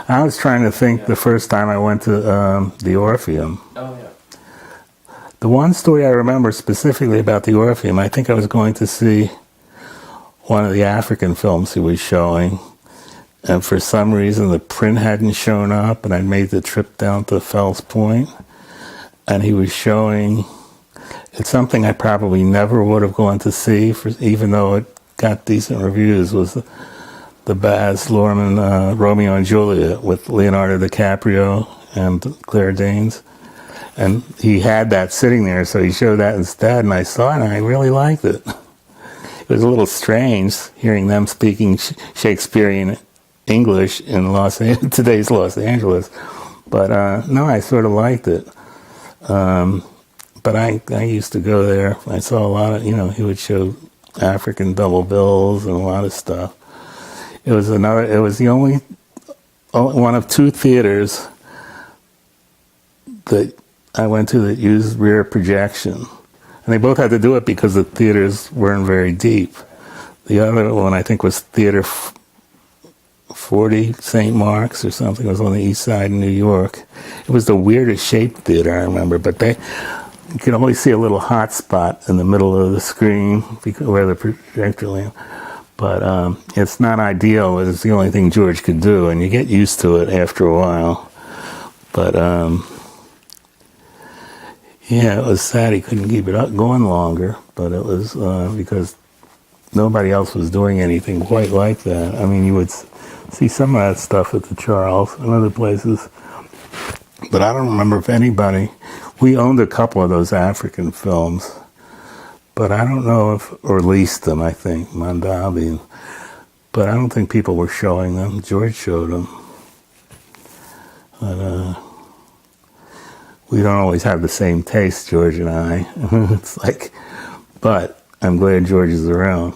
I was trying to think the first time I went to the Orpheum. Oh, yeah. The one story I remember specifically about the Orpheum, I think I was going to see one of the African films he was showing, and for some reason the print hadn't shown up, and I made the trip down to Fells Point, and he was showing, it's something I probably never would have gone to see, even though it got decent reviews, was the Baz Luhrmann Romeo and Juliet with Leonardo DiCaprio and Claire Danes. And he had that sitting there, so he showed that instead, and I saw it, and I really liked it. It was a little strange hearing them speaking Shakespearean English in today's Los Angeles, but no, I sort of liked it. But I used to go there. I saw a lot of, he would show African double bills and a lot of stuff. It was the only one of two theaters that I went to that used rear projection. And they both had to do it because the theaters weren't very deep. The other one, I think, was Theater 40, St. Mark's or something. It was on the east side in New York. It was the weirdest shaped theater, I remember, but you could only see a little hot spot in the middle of the screen where the projector landed. But it's not ideal. It's the only thing George could do, and you get used to it after a while. But yeah, it was sad he couldn't keep it up going longer, but it was because nobody else was doing anything quite like that. I mean, you would see some of that stuff at the Charles and other places, but I don't remember if anybody. We owned a couple of those African films, but I don't know or leased them, I think, Mondavi, but I don't think people were showing them. George showed them. But we don't always have the same taste, George and I. It's like, but I'm glad George is around.